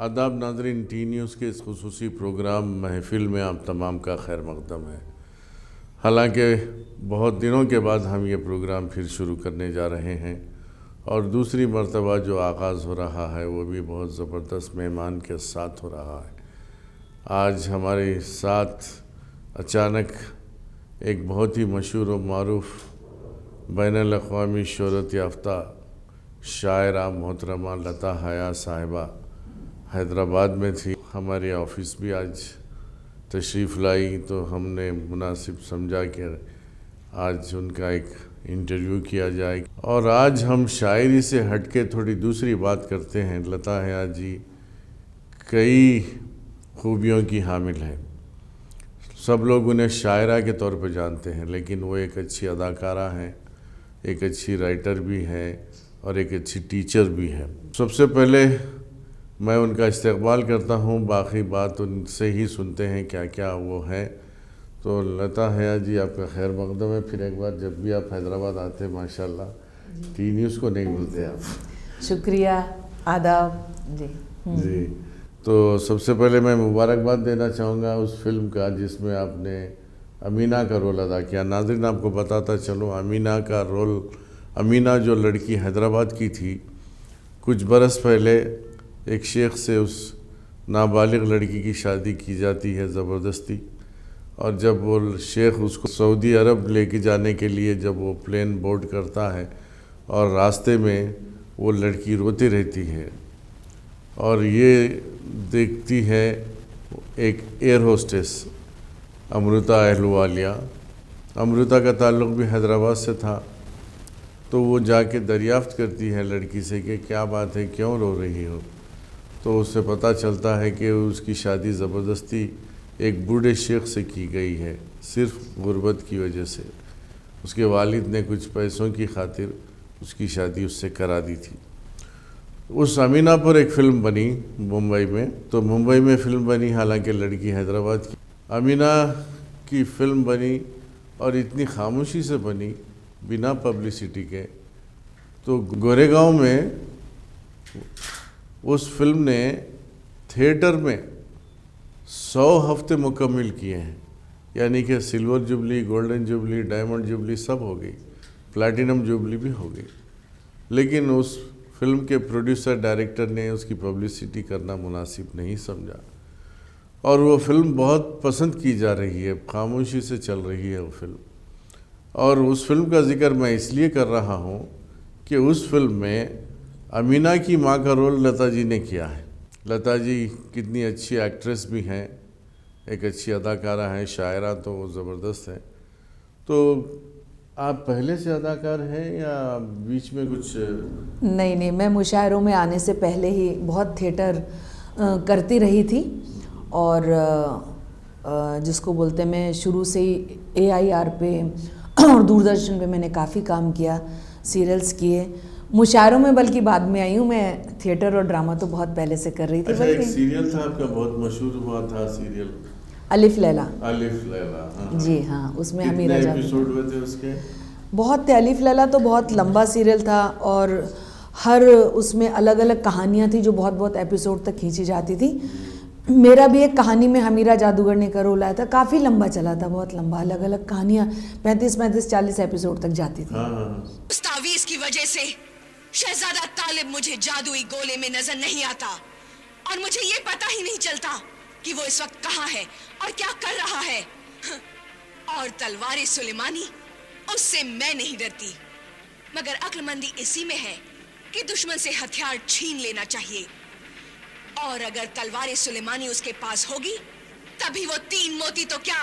आदाब नाज़रीन, T news के इस खुसूसी प्रोग्राम महफिल में आप तमाम का खैर मक़दम है। हालांकि बहुत दिनों के बाद हम ये प्रोग्राम फिर शुरू करने जा रहे हैं और दूसरी मर्तबा जो आगाज़ हो रहा है वो भी बहुत ज़बरदस्त मेहमान के साथ हो रहा है। आज हमारे साथ अचानक एक बहुत ही मशहूर व मारूफ़ बैनुल अक़वामी शोहरत याफ्ता शायरा मोहतरमा लता हया साहिबा हैदराबाद में थी। हमारे ऑफ़िस भी आज तशरीफ़ लाई तो हमने मुनासिब समझा कि आज उनका एक इंटरव्यू किया जाए। और आज हम शायरी से हट के थोड़ी दूसरी बात करते हैं। लता हया जी कई खूबियों की हामिल हैं। सब लोग उन्हें शायरा के तौर पर जानते हैं, लेकिन वो एक अच्छी अदाकारा हैं, एक अच्छी राइटर भी हैं और एक अच्छी टीचर भी हैं। सबसे पहले मैं उनका इस्तकबाल करता हूँ, बाकी बात उनसे ही सुनते हैं क्या क्या वो है। तो लता हया जी आपका खैर मक़दम है। फिर एक बार जब भी आप हैदराबाद आते हैं माशाल्लाह टी न्यूज़ को नहीं भूलते आप। शुक्रिया, आदाब जी। जी, तो सबसे पहले मैं मुबारकबाद देना चाहूँगा उस फिल्म का जिसमें आपने अमीना का रोल अदा किया। नाज़रीन आपको बताता चलो, अमीना का रोल, अमीना जो लड़की हैदराबाद की थी, कुछ बरस पहले एक शेख से उस नाबालिग लड़की की शादी की जाती है ज़बरदस्ती। और जब वो शेख उसको सऊदी अरब लेके जाने के लिए जब वो प्लेन बोर्ड करता है और रास्ते में वो लड़की रोती रहती है और ये देखती है एक एयर होस्टेस अमृता अहलुवालिया। अमृता का ताल्लुक़ भी हैदराबाद से था। तो वो जाके दरियाफ़्त करती है लड़की से कि क्या बात है, क्यों रो रही हो। तो उससे पता चलता है कि उसकी शादी ज़बरदस्ती एक बूढ़े शेख से की गई है, सिर्फ गुर्बत की वजह से। उसके वालिद ने कुछ पैसों की खातिर उसकी शादी उससे करा दी थी। उस अमीना पर एक फ़िल्म बनी मुंबई में। तो मुंबई में फ़िल्म बनी, हालांकि लड़की हैदराबाद की। अमीना की फ़िल्म बनी और इतनी खामोशी से बनी, बिना पब्लिसिटी के। तो गोरेगांव में उस फिल्म ने थिएटर में 100 हफ्ते मुकम्मल किए हैं। यानी कि silver jubilee, golden jubilee, diamond jubilee सब हो गई, प्लैटिनम जुबली भी हो गई। लेकिन उस फिल्म के प्रोड्यूसर डायरेक्टर ने उसकी पब्लिसिटी करना मुनासिब नहीं समझा और वो फिल्म बहुत पसंद की जा रही है, खामोशी से चल रही है वो फिल्म। और उस फिल्म का ज़िक्र मैं इसलिए कर रहा हूँ कि उस फिल्म में अमीना की माँ का रोल लता जी ने किया है। लता जी कितनी अच्छी एक्ट्रेस भी हैं, एक अच्छी अदाकारा हैं, शायरा तो वो ज़बरदस्त है। तो आप पहले से अदाकार हैं या बीच में कुछ? नहीं, मैं मुशायरों में आने से पहले ही बहुत थिएटर करती रही थी और जिसको बोलते हैं, मैं शुरू से ही AIR पे और दूरदर्शन पे मैंने काफ़ी काम किया, सीरियल्स किए। मुशायरों में बल्कि बाद में आई हूँ। मैं थिएटर और ड्रामा तो बहुत पहले से कर रही थी। अच्छा, एक सीरियल था आपका बहुत मशहूर हुआ था सीरियल, अलिफ लैला। अलिफ लैला, हाँ। जी हाँ, उसमें कितने हमीरा जावेद। एपिसोड हुए थे उसके? बहुत थे। अलिफ लैला तो बहुत लंबा सीरियल था और हर उसमें अलग अलग कहानियाँ थी जो बहुत बहुत एपिसोड तक खींची जाती थी। मेरा भी एक कहानी में हमीरा जादूगर ने का रोल आया था, काफ़ी लंबा चला था, बहुत लंबा, अलग अलग कहानियाँ 35-40 एपिसोड तक जाती थी। उस तावीज़ की वजह से शहजादा तालिब मुझे जादुई गोले में नजर नहीं आता और मुझे ये पता ही नहीं चलता कि वो इस वक्त कहाँ है और क्या कर रहा है। और तलवार सुलेमानी, उससे मैं नहीं डरती, मगर अक्लमंदी इसी में है कि दुश्मन से हथियार छीन लेना चाहिए। और अगर तलवार सुलेमानी उसके पास होगी तभी वो 3 मोती तो क्या,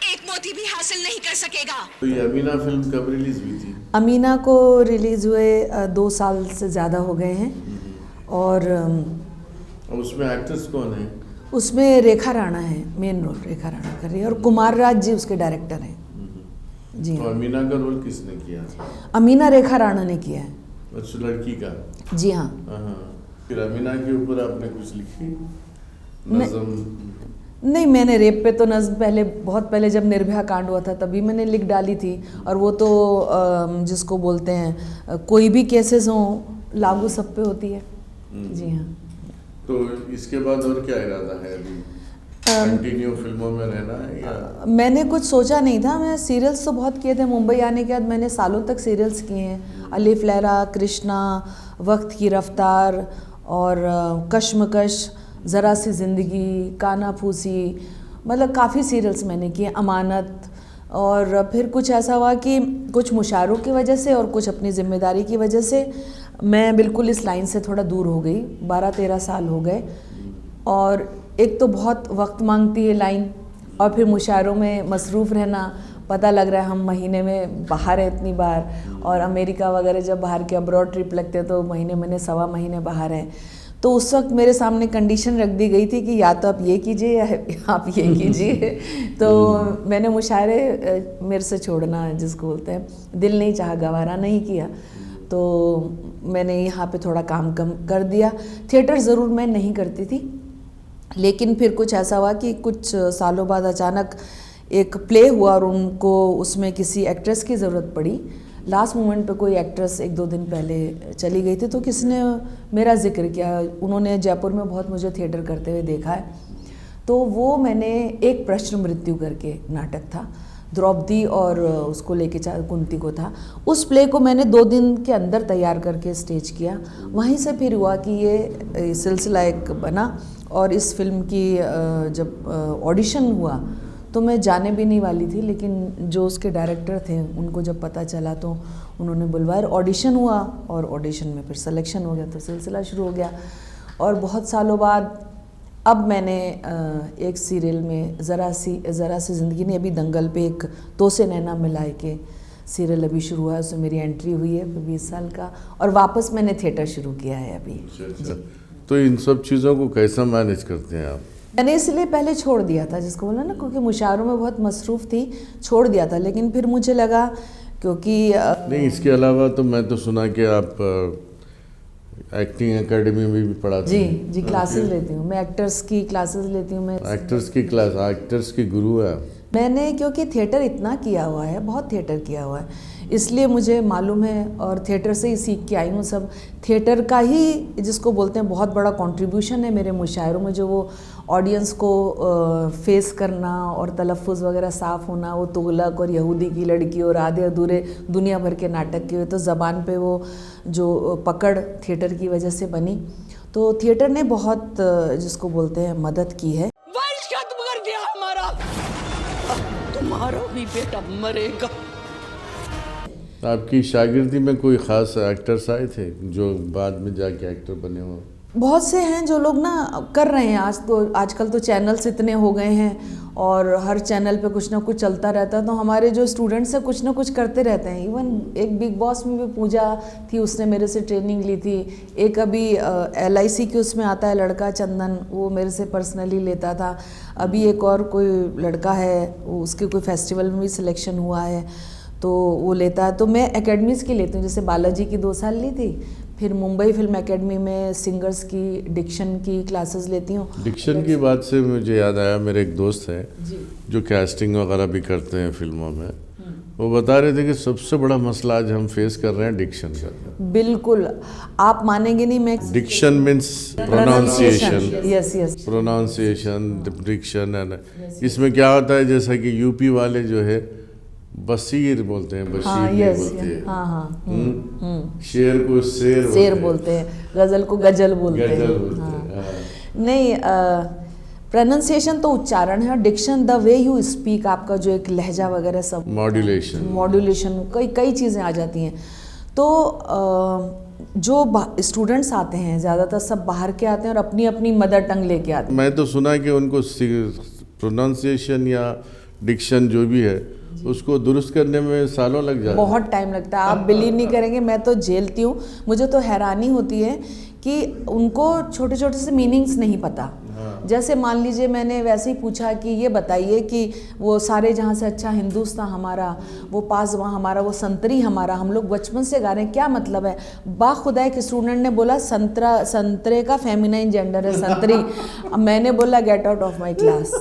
1 मोती भी हासिल नहीं कर सकेगा। तो ये अमीना फिल्म कब रिलीज हुई थी? अमीना को रिलीज़ हुए 2 साल से ज़्यादा हो गए हैं। और उसमें एक्टर्स कौन है? उसमें रेखा राणा है, मेन रोल रेखा राणा कर रही है और कुमार राज जी उसके डायरेक्टर हैं। जी तो हाँ। अमीना का रोल किसने किया? अमीना रेखा राणा ने किया है। अच्छा, लड़की का? जी हाँ। फिर अमीना के ऊपर आपने कुछ लिखी नज़म? नहीं, मैंने रेप पे तो नज़्म पहले, बहुत पहले जब निर्भया कांड हुआ था तभी मैंने लिख डाली थी। और वो तो जिसको बोलते हैं कोई भी केसेस हों लागू सब पे होती है। जी हाँ। तो इसके बाद और क्या इरादा है अभी? कंटिन्यू फिल्मों में रहना है या? मैंने कुछ सोचा नहीं था। मैं सीरियल्स तो बहुत किए थे। मुंबई आने के बाद मैंने सालों तक सीरियल्स किए हैं। अलिफ लैला, कृष्णा, वक्त की रफ्तार और कश्मकश, ज़रा सी ज़िंदगी, काना फूसी, मतलब काफ़ी सीरियल्स मैंने किए, अमानत। और फिर कुछ ऐसा हुआ कि कुछ मुशायरों की वजह से और कुछ अपनी ज़िम्मेदारी की वजह से मैं बिल्कुल इस लाइन से थोड़ा दूर हो गई। 12-13 साल हो गए। और एक तो बहुत वक्त मांगती है लाइन, और फिर मुशायरों में मसरूफ़ रहना। पता लग रहा है हम महीने में बाहर हैं इतनी बार, और अमेरिका वगैरह जब बाहर के अब्रॉड ट्रिप लगते हैं तो महीने सवा महीने बाहर हैं। तो उस वक्त मेरे सामने कंडीशन रख दी गई थी कि या तो आप ये कीजिए या आप ये कीजिए। तो मैंने मुशायरे मेरे से छोड़ना, जिसको बोलते हैं, दिल नहीं चाहा, गवारा नहीं किया। तो मैंने यहाँ पे थोड़ा काम कम कर दिया। थिएटर ज़रूर मैं नहीं करती थी, लेकिन फिर कुछ ऐसा हुआ कि कुछ सालों बाद अचानक एक प्ले हुआ और उनको उसमें किसी एक्ट्रेस की ज़रूरत पड़ी। लास्ट मोमेंट पे कोई एक्ट्रेस 1-2 दिन पहले चली गई थी, तो किसी ने मेरा जिक्र किया। उन्होंने जयपुर में बहुत मुझे थिएटर करते हुए देखा है। तो वो मैंने एक प्रश्न मृत्यु करके नाटक था, द्रौपदी और उसको लेके कुंती को था। उस प्ले को मैंने 2 दिन के अंदर तैयार करके स्टेज किया। वहीं से फिर हुआ कि ये सिलसिला एक बना। और इस फिल्म की जब ऑडिशन हुआ तो मैं जाने भी नहीं वाली थी, लेकिन जो उसके डायरेक्टर थे उनको जब पता चला तो उन्होंने बुलवाया। ऑडिशन हुआ और ऑडिशन में फिर सिलेक्शन हो गया, तो सिलसिला शुरू हो गया। और बहुत सालों बाद अब मैंने एक सीरियल में ज़रा सी ज़िंदगी ने, अभी दंगल पे एक तोसे नैना मिलाए के सीरियल अभी शुरू हुआ है, उसमें मेरी एंट्री हुई है 20 साल का। और वापस मैंने थिएटर शुरू किया है अभी। अच्छा। तो इन सब चीज़ों को कैसा मैनेज करते हैं आप? मैंने इसलिए पहले छोड़ दिया था, जिसको बोला ना, क्योंकि मुशायरों में बहुत मसरूफ़ थी, छोड़ दिया था। लेकिन फिर मुझे लगा क्योंकि नहीं, इसके अलावा तो मैं तो सुना कि आप एक्टिंग एकेडमी में भी पढ़ाते हैं। जी क्लासेस लेती हूँ मैं, एक्टर्स की क्लासेस लेती हूँ मैं। एक्टर्स की क्लास, एक्टर्स की गुरु है मैंने, क्योंकि थिएटर इतना किया हुआ है, बहुत थिएटर किया हुआ है, इसलिए मुझे मालूम है। और थिएटर से ही सीख के आई हूँ सब। थिएटर का ही, जिसको बोलते हैं, बहुत बड़ा कंट्रीब्यूशन है मेरे मुशायरों में। जो वो ऑडियंस को फेस करना और तलफ़ुज़ वगैरह साफ़ होना, वो तुगलक और यहूदी की लड़की और आधे अधूरे दुनिया भर के नाटक के हुए, तो ज़बान पे वो जो पकड़ थिएटर की वजह से बनी। तो थिएटर ने बहुत, जिसको बोलते हैं, मदद की है। वंश खत्म कर दिया हमारा, तुम्हारा भी बेटा मरेगा। आपकी शागिर्दी में कोई ख़ास एक्टर्स आए थे जो बाद में जाके एक्टर बने हो? बहुत से हैं जो लोग ना कर रहे हैं। आजकल तो चैनल्स इतने हो गए हैं और हर चैनल पे कुछ ना कुछ चलता रहता है। तो हमारे जो स्टूडेंट्स हैं कुछ ना कुछ करते रहते हैं। इवन एक बिग बॉस में भी पूजा थी, उसने मेरे से ट्रेनिंग ली थी। एक अभी LIC के उसमें आता है लड़का चंदन, वो मेरे से पर्सनली लेता था। अभी एक और कोई लड़का है, वो उसके कोई फेस्टिवल में भी सिलेक्शन हुआ है तो वो लेता है। तो मैं एकेडमीज़ की लेती हूँ, जैसे बालाजी की 2 साल ली थी, फिर मुंबई फिल्म एकेडमी में सिंगर्स की, डिक्शन की क्लासेस लेती हूँ। डिक्शन की बात से मुझे याद आया, मेरे एक दोस्त हैं जो कैस्टिंग वगैरह भी करते हैं फिल्मों में। वो बता रहे थे कि सबसे बड़ा मसला आज हम फेस कर रहे हैं डिक्शन का। बिल्कुल, आप मानेंगे नहीं, मैं diction means pronunciation. Yes pronunciation, diction है। इसमें क्या होता है, जैसा कि यूपी वाले जो है बशीर बोलते हैं, बशीर नहीं बोलते हैं। हाँ। शेर को शेर बोलते हैं, गज़ल को गजल बोलते हैं। नहीं, प्रोनाउंसिएशन तो उच्चारण है, और diction the way you speak, आपका जो एक लहजा वगैरह सब, मॉड्यूलेशन कई चीज़ें आ जाती हैं। तो जो स्टूडेंट्स आते हैं ज़्यादातर सब बाहर के आते हैं और अपनी अपनी मदर टंग लेके आते हैं। मैं तो सुना है कि उनको प्रोनाउंसिएशन या डिक्शन जो भी है उसको दुरुस्त करने में सालों लग जाता है, बहुत टाइम लगता है। आप बिलीव नहीं करेंगे, मैं तो झेलती हूँ। मुझे तो हैरानी होती है कि उनको छोटे छोटे से मीनिंग्स नहीं पता। जैसे मान लीजिए मैंने वैसे ही पूछा कि ये बताइए कि वो सारे जहाँ से अच्छा हिंदुस्तान हमारा, वो पास वहाँ हमारा, वो संतरी हमारा, हम लोग बचपन से गा रहे हैं, क्या मतलब है? बाखुदा एक स्टूडेंट ने बोला संतरे का फेमिनाइन जेंडर है संतरी। मैंने बोला get out of my class,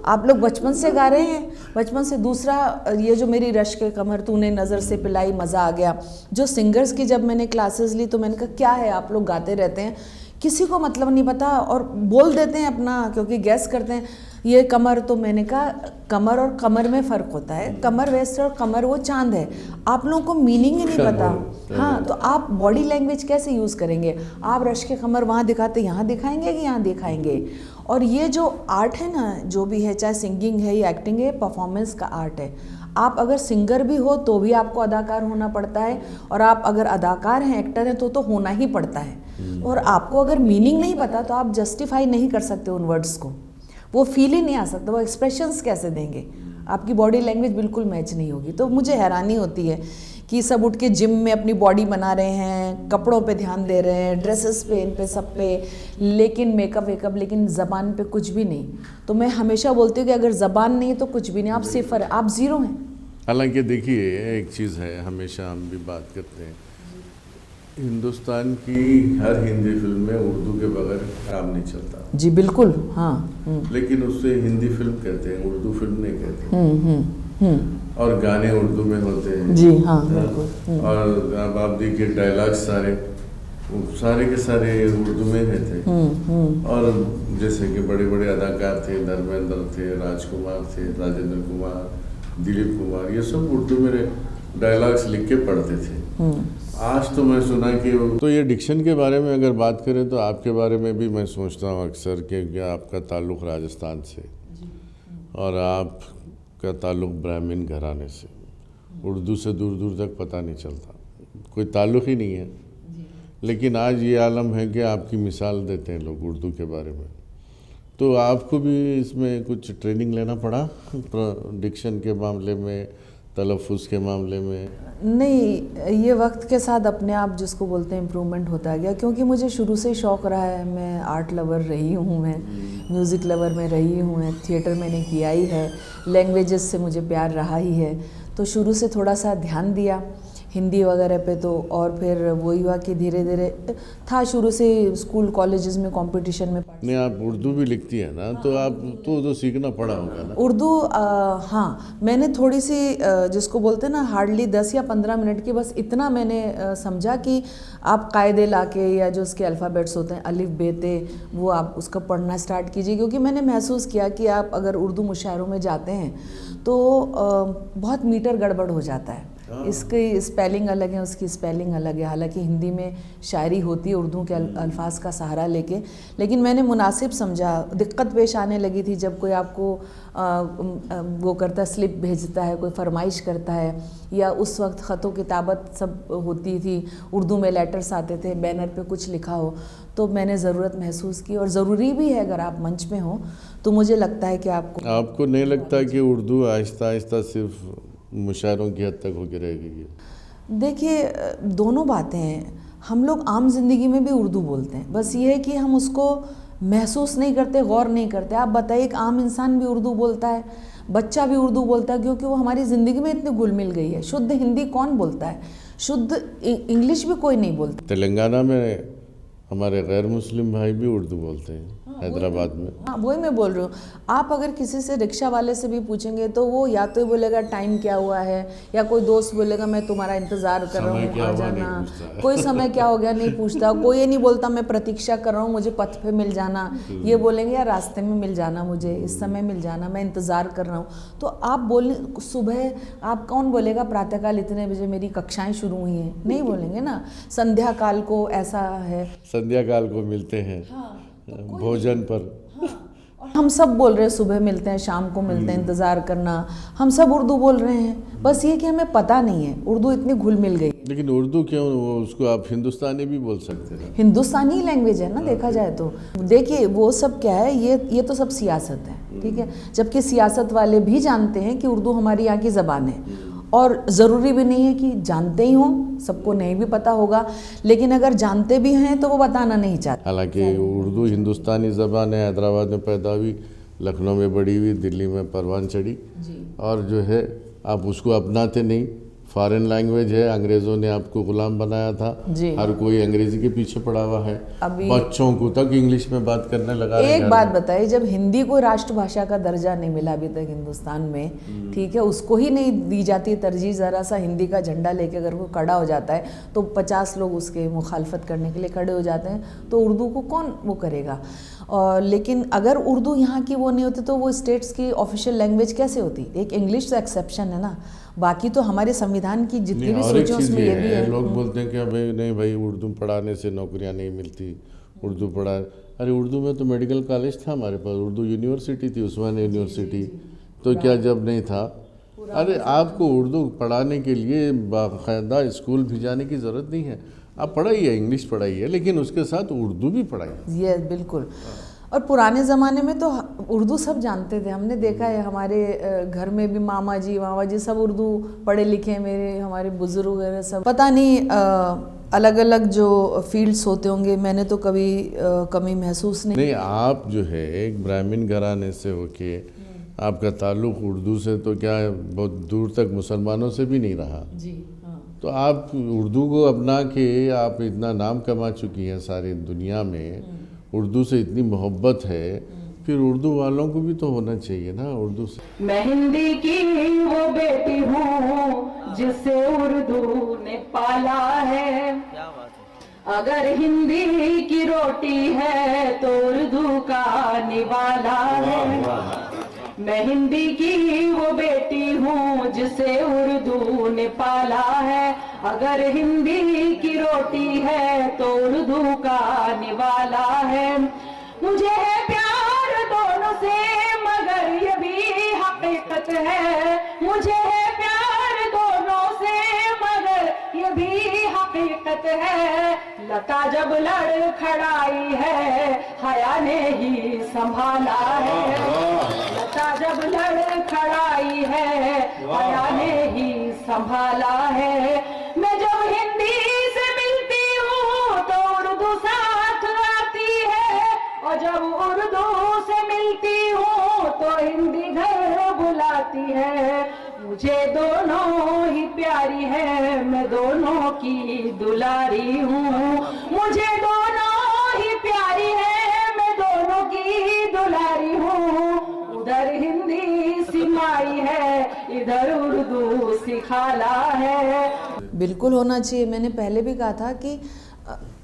आप लोग बचपन से गा रहे हैं, बचपन से। दूसरा, ये जो मेरी रश के कमर तूने नज़र से पिलाई, मज़ा आ गया। जो सिंगर्स की जब मैंने क्लासेस ली तो मैंने कहा क्या है, आप लोग गाते रहते हैं, किसी को मतलब नहीं पता और बोल देते हैं अपना, क्योंकि गैस करते हैं ये कमर, तो मैंने कहा कमर और कमर में फ़र्क होता है, कमर वेस्ट और कमर वो चांद है, आप लोगों को मीनिंग ही नहीं पता। हाँ, तो आप बॉडी लैंग्वेज कैसे यूज़ करेंगे? आप रश के कमर वहाँ दिखाते यहाँ दिखाएंगे कि यहाँ दिखाएंगे? और ये जो आर्ट है ना, जो भी है, चाहे सिंगिंग है या एक्टिंग है, परफॉर्मेंस का आर्ट है। आप अगर सिंगर भी हो तो भी आपको अदाकार होना पड़ता है, और आप अगर अदाकार हैं, एक्टर हैं, तो होना ही पड़ता है। और आपको अगर मीनिंग नहीं पता तो आप जस्टिफाई नहीं कर सकते उन वर्ड्स को, वो फील ही नहीं आ सकता, वो एक्सप्रेशंस कैसे देंगे? आपकी बॉडी लैंग्वेज बिल्कुल मैच नहीं होगी। तो मुझे हैरानी होती है कि सब उठ के जिम में अपनी बॉडी बना रहे हैं, कपड़ों पे ध्यान दे रहे हैं, ड्रेसेस पे, इन पे, सब पे, लेकिन मेकअप वेकअप, लेकिन ज़बान पे कुछ भी नहीं। तो मैं हमेशा बोलती हूँ कि अगर ज़बान नहीं है तो कुछ भी नहीं, आप सिफर, आप ज़ीरो हैं। हालांकि देखिए, एक चीज़ है, हमेशा हम भी बात करते हैं, हिंदुस्तान की हर हिंदी फिल्म में उर्दू के बगैर काम नहीं चलता। जी बिल्कुल, हाँ। लेकिन उससे हिंदी फिल्म कहते हैं, उर्दू फिल्म नहीं कहते। और गाने उर्दू में होते हैं। जी हाँ, बिल्कुल। और अब आप देखिए डायलॉग सारे के सारे उर्दू में रहते। और जैसे कि बड़े बड़े अदाकार थे, धर्मेंद्र थे, राजकुमार थे, राजेंद्र कुमार, दिलीप कुमार, ये सब उर्दू में डायलॉग्स लिख के पढ़ते थे। आज तो मैं सुना कि तो ये डिक्शन के बारे में अगर बात करें तो आपके बारे में भी मैं सोचता हूँ अक्सर कि आपका ताल्लुक़ राजस्थान से और आपका ताल्लुक़ ब्राह्मण घराने से, उर्दू से दूर दूर तक पता नहीं चलता, कोई ताल्लुक़ ही नहीं है। लेकिन आज ये आलम है कि आपकी मिसाल देते हैं लोग उर्दू के बारे में। तो आपको भी इसमें कुछ ट्रेनिंग लेना पड़ा डिक्शन के मामले में, तलफ़ुज़ के मामले में? नहीं, ये वक्त के साथ अपने आप जिसको बोलते हैं इम्प्रूवमेंट होता गया, क्योंकि मुझे शुरू से ही शौक़ रहा है। मैं आर्ट लवर रही हूँ, मैं म्यूज़िक लवर में रही हूँ, थिएटर मैंने किया ही है, लैंग्वेजेस से मुझे प्यार रहा ही है। तो शुरू से थोड़ा सा ध्यान दिया हिंदी वगैरह पे, तो और फिर वही हुआ कि धीरे धीरे था, शुरू से स्कूल कॉलेजेस में कंपटीशन में। नहीं, आप उर्दू भी लिखती है ना, तो आप तो सीखना पड़ा होगा ना उर्दू। हाँ, मैंने थोड़ी सी जिसको बोलते हैं ना, हार्डली 10 या 15 मिनट की, बस इतना मैंने समझा कि आप कायदे लाके या जो उसके अल्फ़ाबेट्स होते हैं, अलिफ बे ते, वो आप उसका पढ़ना स्टार्ट कीजिए। क्योंकि मैंने महसूस किया कि आप अगर उर्दू मुशायरों में जाते हैं तो बहुत मीटर गड़बड़ हो जाता है। इसकी स्पेलिंग अलग है, उसकी स्पेलिंग अलग है। हालांकि हिंदी में शायरी होती है उर्दू के अल्फाज का सहारा लेके, लेकिन मैंने मुनासिब समझा। दिक्कत पेश आने लगी थी जब कोई आपको वो करता, स्लिप भेजता है, कोई फरमाइश करता है, या उस वक्त ख़तो किताबत सब होती थी, उर्दू में लेटर्स आते थे, बैनर पे कुछ लिखा हो, तो मैंने ज़रूरत महसूस की। और ज़रूरी भी है, अगर आप मंच में हो तो मुझे लगता है कि आपको नहीं लगता कि उर्दू आहिस्ता आहिस्ता सिर्फ मुशायरों की हद तक होकर रहेगी? देखिए, दोनों बातें हैं। हम लोग आम जिंदगी में भी उर्दू बोलते हैं, बस ये है कि हम उसको महसूस नहीं करते, गौर नहीं करते। आप बताइए, एक आम इंसान भी उर्दू बोलता है, बच्चा भी उर्दू बोलता है, क्योंकि वो हमारी ज़िंदगी में इतनी घुल मिल गई है। शुद्ध हिंदी कौन बोलता है? शुद्ध इंग्लिश भी कोई नहीं बोलता। तेलंगाना में हमारे गैर मुस्लिम भाई भी उर्दू बोलते हैं, हैदराबाद में। हाँ, वही मैं बोल रही हूँ। आप अगर किसी से, रिक्शा वाले से भी पूछेंगे तो वो या तो बोलेगा टाइम क्या हुआ है, या कोई दोस्त बोलेगा मैं तुम्हारा इंतज़ार कर रहा हूँ, आ जाना। कोई समय क्या हो गया नहीं पूछता, कोई ये नहीं बोलता मैं प्रतीक्षा कर रहा हूँ, मुझे पथ पे मिल जाना। ये बोलेंगे यार रास्ते में मिल जाना, मुझे इस समय मिल जाना, मैं इंतज़ार कर रहा हूँ। तो आप बोल, सुबह आप कौन बोलेगा प्रातःकाल इतने बजे मेरी कक्षाएँ शुरू हुई हैं? नहीं बोलेंगे ना। संध्या काल को ऐसा है, संध्या काल को मिलते हैं भोजन पर। हम सब बोल रहे हैं सुबह मिलते हैं, शाम को मिलते हैं, इंतज़ार करना, हम सब उर्दू बोल रहे हैं। बस ये कि हमें पता नहीं है, उर्दू इतनी घुल मिल गई। लेकिन उर्दू क्यों, उसको आप हिंदुस्तानी भी बोल सकते हैं। हिंदुस्तानी लैंग्वेज है ना, देखा जाए तो। देखिए, वो सब क्या है, ये तो सब सियासत है, ठीक है। जबकि सियासत वाले भी जानते हैं कि उर्दू हमारी यहाँ की ज़बान है, और ज़रूरी भी नहीं है कि जानते ही हों, सबको नहीं भी पता होगा, लेकिन अगर जानते भी हैं तो वो बताना नहीं चाहते। हालांकि उर्दू हिंदुस्तानी ज़बान है, हैदराबाद में पैदा हुई, लखनऊ में बड़ी हुई, दिल्ली में परवान चढ़ी, और जो है आप उसको अपनाते नहीं, फॉरेन लैंग्वेज है, अंग्रेज़ों ने आपको गुलाम बनाया था, जी। हर कोई अंग्रेजी के पीछे पड़ा हुआ है, अभी बच्चों को तक इंग्लिश में बात करने लगा है एक घर बात में। बताइए, जब हिंदी को राष्ट्रभाषा का दर्जा नहीं मिला अभी तक हिंदुस्तान में, ठीक है, उसको ही नहीं दी जाती तरजीह, ज़रा सा हिंदी का झंडा लेके अगर वो खड़ा हो जाता है तो 50 लोग उसके मुखालफत करने के लिए खड़े हो जाते हैं, तो उर्दू को कौन वो करेगा। और लेकिन अगर उर्दू यहाँ की वो नहीं होती तो वो स्टेट्स की ऑफिशियल लैंग्वेज कैसे होती। एक इंग्लिश तो एक्सेप्शन है ना, बाकी तो हमारे संविधान की जितनी भी नहीं, और एक सूचियों चीज़ उसमें ये ये भी है, है। लोग बोलते हैं कि भाई नहीं भाई उर्दू पढ़ाने से नौकरियां नहीं मिलती, उर्दू पढ़ा, अरे उर्दू में तो मेडिकल कॉलेज था हमारे पास, उर्दू यूनिवर्सिटी थी, उस्मानिया यूनिवर्सिटी, तो क्या जब नहीं था। अरे आपको उर्दू पढ़ाने के लिए बाकायदा स्कूल भी जाने की ज़रूरत नहीं है, आप पढ़ाइए, इंग्लिश पढ़ाइए, लेकिन उसके साथ उर्दू भी पढ़ाइए। ये बिल्कुल। और पुराने ज़माने में तो उर्दू सब जानते थे, हमने देखा है हमारे घर में भी मामा जी सब उर्दू पढ़े लिखे हैं, मेरे हमारे बुजुर्ग वगैरह सब। पता नहीं अलग अलग जो फील्ड्स होते होंगे, मैंने तो कभी कमी महसूस नहीं। आप जो है एक ब्राह्मण घराने से होके आपका ताल्लुक़ उर्दू से तो क्या बहुत दूर तक मुसलमानों से भी नहीं रहा जी हाँ। तो आप उर्दू को अपना के आप इतना नाम कमा चुकी हैं सारी दुनिया में, उर्दू से इतनी मोहब्बत है, फिर उर्दू वालों को भी तो होना चाहिए ना उर्दू से। मैं हिंदी की वो बेटी हूँ जिसे उर्दू ने पाला है, अगर हिंदी की रोटी है तो उर्दू का निवाला है। मैं हिंदी की वो बेटी हूँ जिसे उर्दू ने पाला है, अगर हिंदी की रोटी है तो उर्दू का निवाला है। मुझे है प्यार दोनों से मगर ये भी हकीकत है, मुझे है प्यार दोनों से मगर ये भी हकीकत है। लता जब लड़खड़ाई है हया ने ही संभाला है, लता जब लड़खड़ाई है हया ने ही संभाला है। मैं जब हिंदी से मिलती हूँ तो उर्दू साथ आती है, और जब उर्दू से मिलती हूँ तो हिंदी घर बुलाती है। मुझे दोनों ही प्यारी है, मैं दोनों की दुलारी हूँ, मुझे दोनों ही प्यारी है, मैं दोनों की दुलारी हूँ। उधर हिंदी सिमाई है, इधर उर्दू सिखाला है। बिल्कुल होना चाहिए। मैंने पहले भी कहा था कि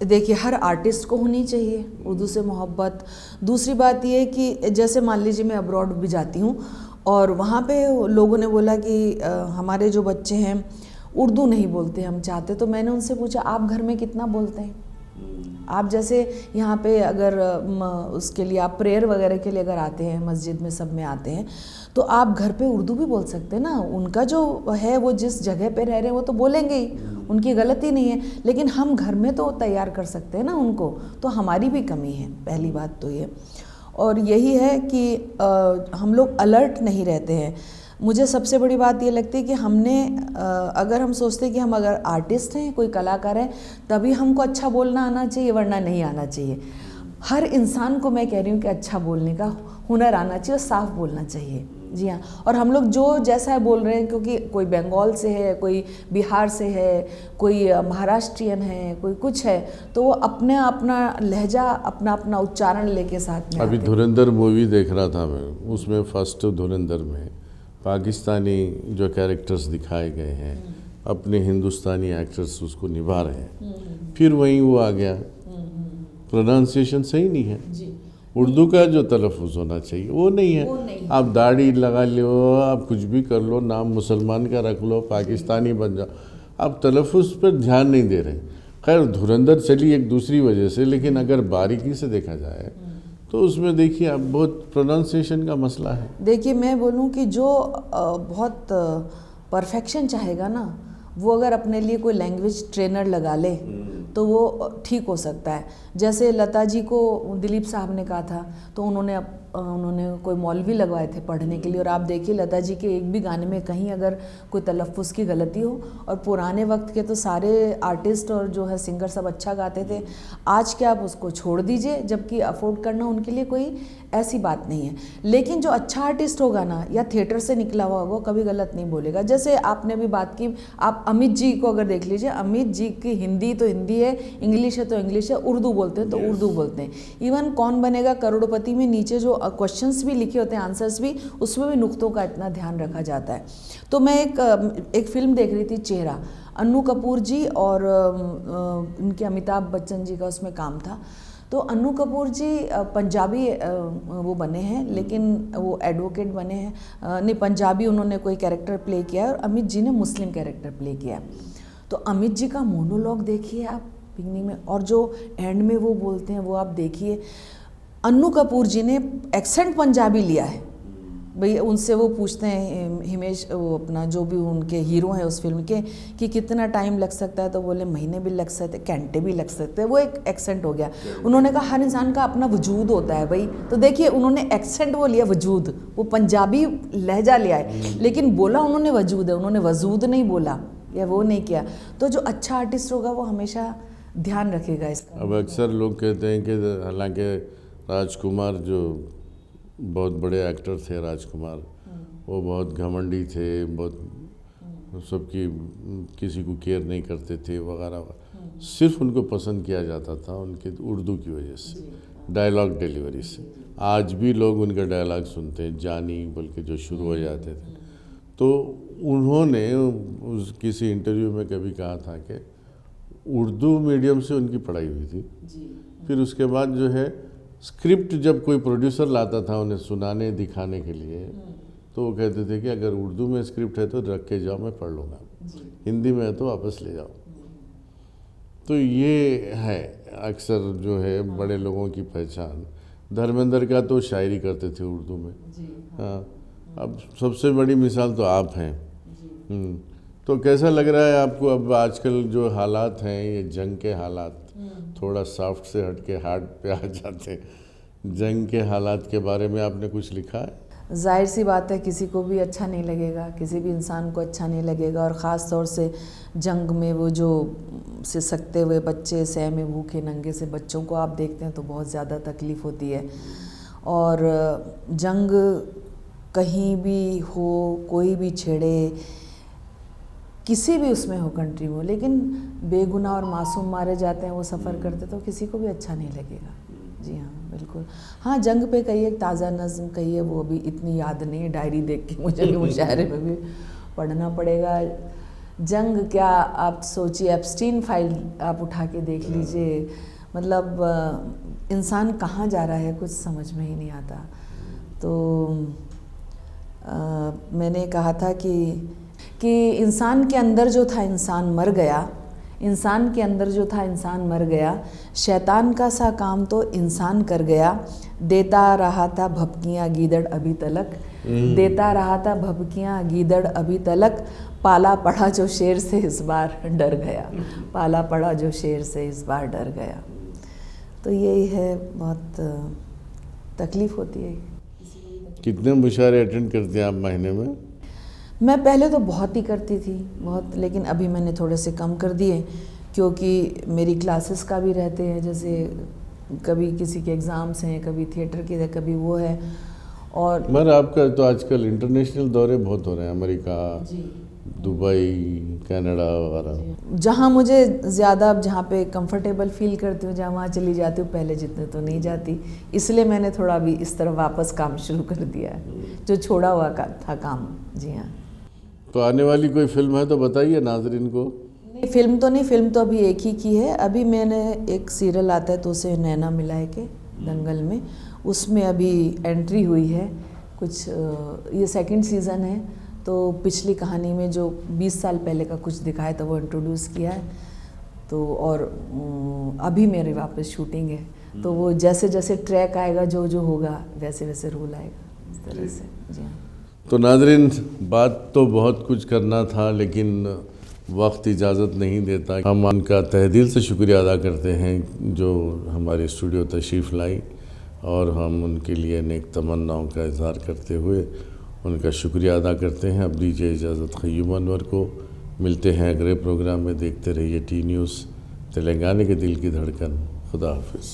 देखिए हर आर्टिस्ट को होनी चाहिए उर्दू से मोहब्बत। दूसरी बात ये है कि जैसे मान लीजिए मैं अब्रॉड भी जाती हूँ और वहाँ पे लोगों ने बोला कि हमारे जो बच्चे हैं उर्दू नहीं बोलते हम चाहते, तो मैंने उनसे पूछा आप घर में कितना बोलते हैं। आप जैसे यहाँ पे अगर उसके लिए आप प्रेयर वगैरह के लिए अगर आते हैं, मस्जिद में सब में आते हैं, तो आप घर पे उर्दू भी बोल सकते हैं ना। उनका जो है वो जिस जगह पे रह रहे हैं वो तो बोलेंगे ही, उनकी गलती नहीं है, लेकिन हम घर में तो तैयार कर सकते हैं ना उनको, तो हमारी भी कमी है, पहली बात तो ये। और यही है कि हम लोग अलर्ट नहीं रहते हैं। मुझे सबसे बड़ी बात ये लगती है कि हमने अगर हम सोचते हैं कि हम अगर आर्टिस्ट हैं, कोई कलाकार है, तभी हमको अच्छा बोलना आना चाहिए, वरना नहीं आना चाहिए। हर इंसान को मैं कह रही हूँ कि अच्छा बोलने का हुनर आना चाहिए और साफ बोलना चाहिए। जी हाँ। और हम लोग जो जैसा है बोल रहे हैं, क्योंकि कोई बंगाल से है, कोई बिहार से है, कोई महाराष्ट्रियन है, कोई कुछ है, तो वो अपने अपना लहजा, अपना अपना उच्चारण लेके साथ में अभी आते हैं। धुरंधर मूवी देख रहा था मैं, उसमें फर्स्ट धुरंधर में पाकिस्तानी जो कैरेक्टर्स दिखाए गए हैं, अपने हिंदुस्तानी एक्टर्स उसको निभा रहे हैं, फिर वहीं वो आ गया प्रोनाउंसिएशन सही नहीं है। उर्दू का जो तलफ़ुज़ होना चाहिए वो नहीं है। आप दाढ़ी लगा लो, आप कुछ भी कर लो, नाम मुसलमान का रख लो, पाकिस्तानी बन जाओ, आप तलफ़ुज़ पर ध्यान नहीं दे रहे। खैर धुरंधर चली एक दूसरी वजह से, लेकिन अगर बारीकी से देखा जाए तो उसमें देखिए आप बहुत प्रोनाउंसिएशन का मसला है। देखिए मैं बोलूँ कि जो बहुत परफेक्शन चाहेगा ना, वो अगर अपने लिए कोई लैंग्वेज ट्रेनर लगा ले तो वो ठीक हो सकता है। जैसे लता जी को दिलीप साहब ने कहा था, तो उन्होंने उन्होंने कोई मौलवी लगवाए थे पढ़ने के लिए। और आप देखिए लता जी के एक भी गाने में कहीं अगर कोई तलफ़्फ़ुज़ की गलती हो, और पुराने वक्त के तो सारे आर्टिस्ट और जो है सिंगर सब अच्छा गाते थे। आज के आप उसको छोड़ दीजिए, जबकि अफोर्ड करना उनके लिए कोई ऐसी बात नहीं है। लेकिन जो अच्छा आर्टिस्ट होगा ना, या थिएटर से निकला हुआ वो कभी गलत नहीं बोलेगा। जैसे आपने भी बात की, आप अमित जी को अगर देख लीजिए, अमित जी की हिंदी तो हिंदी है, इंग्लिश है तो इंग्लिश है, उर्दू बोलते हैं तो उर्दू बोलते हैं। इवन कौन बनेगा करोड़पति में नीचे जो क्वेश्चंस भी लिखे होते हैं, आंसर्स भी, उसमें भी नुक्तों का इतना ध्यान रखा जाता है। तो मैं एक फिल्म देख रही थी, चेहरा, अन्नू कपूर जी और उनके अमिताभ बच्चन जी का उसमें काम था। तो अन्नू कपूर जी पंजाबी वो बने हैं, लेकिन वो एडवोकेट बने हैं, नहीं पंजाबी उन्होंने कोई कैरेक्टर प्ले किया है, और अमित जी ने मुस्लिम कैरेक्टर प्ले किया है। तो अमित जी का मोनोलॉग देखिए आप बिगनिंग में, और जो एंड में वो बोलते हैं वो आप देखिए। अन्नू कपूर जी ने एक्सेंट पंजाबी लिया है भाई। उनसे वो पूछते हैं हिमेश, वो अपना जो भी उनके हीरो हैं उस फिल्म के, कि कितना टाइम लग सकता है, तो बोले महीने भी लग सकते, घंटे भी लग सकते हैं। वो एक एक्सेंट हो गया। उन्होंने कहा हर इंसान का अपना वजूद होता है भाई। तो देखिए उन्होंने एक्सेंट वो लिया, वजूद, वो पंजाबी लहजा लिया है, लेकिन बोला उन्होंने वजूद है, उन्होंने वजूद नहीं बोला या वो नहीं किया। तो जो अच्छा आर्टिस्ट होगा वो हमेशा ध्यान रखेगा इसका। अब अक्सर लोग कहते हैं कि हालांकि राजकुमार जो बहुत बड़े एक्टर थे, राजकुमार, वो बहुत घमंडी थे, बहुत सबकी किसी को केयर नहीं करते थे वगैरह। सिर्फ उनको पसंद किया जाता था उनके उर्दू की वजह से, डायलॉग डिलीवरी से। आज भी लोग उनका डायलॉग सुनते हैं, जानी बोल के जो शुरू हो जाते थे। तो उन्होंने किसी इंटरव्यू में कभी कहा था कि उर्दू मीडियम से उनकी पढ़ाई हुई थी। फिर उसके बाद जो है स्क्रिप्ट जब कोई प्रोड्यूसर लाता था उन्हें सुनाने दिखाने के लिए, तो वो कहते थे कि अगर उर्दू में स्क्रिप्ट है तो रख के जाओ, मैं पढ़ लूँगा, हिंदी में है तो वापस ले जाओ। तो ये है अक्सर जो है बड़े लोगों की पहचान। धर्मेंद्र का तो शायरी करते थे उर्दू में। हाँ, अब सबसे बड़ी मिसाल तो आप हैं। तो कैसा लग रहा है आपको अब आजकल जो हालात हैं, ये जंग के हालात, थोड़ा सॉफ्ट से हट के हार्ड पे आ जाते हैं, जंग के हालात के बारे में आपने कुछ लिखा है? जाहिर सी बात है किसी को भी अच्छा नहीं लगेगा, किसी भी इंसान को अच्छा नहीं लगेगा। और ख़ास तौर से जंग में वो जो सिसकते हुए बच्चे, सहमे भूखे नंगे से बच्चों को आप देखते हैं तो बहुत ज़्यादा तकलीफ़ होती है। और जंग कहीं भी हो, कोई भी छेड़े, किसी भी उसमें हो कंट्री में, लेकिन बेगुनाह और मासूम मारे जाते हैं, वो सफ़र करते तो किसी को भी अच्छा नहीं लगेगा। जी हाँ, बिल्कुल। हाँ, जंग पे कहिए, ताज़ा नज़्म कहिए, वो अभी इतनी याद नहीं है, डायरी देख के मुझे भी मुशायरे में भी पढ़ना पड़ेगा। जंग क्या, आप सोचिए, एप्स्टीन फाइल आप उठा के देख लीजिए, मतलब इंसान कहाँ जा रहा है कुछ समझ में ही नहीं आता। तो मैंने कहा था कि इंसान के अंदर जो था इंसान मर गया, इंसान के अंदर जो था इंसान मर गया, शैतान का सा काम तो इंसान कर गया। देता रहा था भपकियाँ गीदड़ अभी तलक, देता रहा था भपकियाँ गीदड़ अभी तलक, पाला पड़ा जो शेर से इस बार डर गया, पाला पड़ा जो शेर से इस बार डर गया। तो यही है, बहुत तकलीफ़ होती है। कितने मुशायरे अटेंड करते हैं आप महीने में? मैं पहले तो बहुत ही करती थी, बहुत, लेकिन अभी मैंने थोड़े से कम कर दिए, क्योंकि मेरी क्लासेस का भी रहते हैं, जैसे कभी किसी के एग्ज़ाम्स हैं, कभी थिएटर के है, कभी वो है। और मगर आपका तो आजकल इंटरनेशनल दौरे बहुत हो रहे हैं, अमेरिका, दुबई, कनाडा वगैरह। जहाँ मुझे ज़्यादा, जहाँ पे कंफर्टेबल फील करती हूँ, जहाँ वहाँ चली जाती हूँ, पहले जितने तो नहीं जाती। इसलिए मैंने थोड़ा भी इस तरह वापस काम शुरू कर दिया है, जो छोड़ा हुआ था काम। जी हाँ। तो आने वाली कोई फिल्म है तो बताइए नाज़रीन को। नहीं, फिल्म तो नहीं, फिल्म तो अभी एक ही की है। अभी मैंने एक सीरियल आता है तो उसे नैना मिलाए के दंगल में, उसमें अभी एंट्री हुई है कुछ, ये सेकंड सीज़न है। तो पिछली कहानी में जो 20 साल पहले का कुछ दिखाया था वो इंट्रोड्यूस किया है। तो और अभी मेरे वापस शूटिंग है, तो वो जैसे जैसे ट्रैक आएगा, जो जो होगा वैसे वैसे रोल आएगा, इस तरह से। जी हाँ। तो नाज़रीन, बात तो बहुत कुछ करना था, लेकिन वक्त इजाज़त नहीं देता। हम उनका तहे दिल से शुक्रिया अदा करते हैं जो हमारे स्टूडियो तशरीफ़ लाई। और हम उनके लिए नेक तमन्नाओं का इजहार करते हुए उनका शुक्रिया अदा करते हैं। अब दीजिए इजाज़त क़य्यूम अनवर को। मिलते हैं अगले प्रोग्राम में। देखते रहिए टी न्यूज़, तेलंगाना के दिल की धड़कन। खुदा हाफिज़।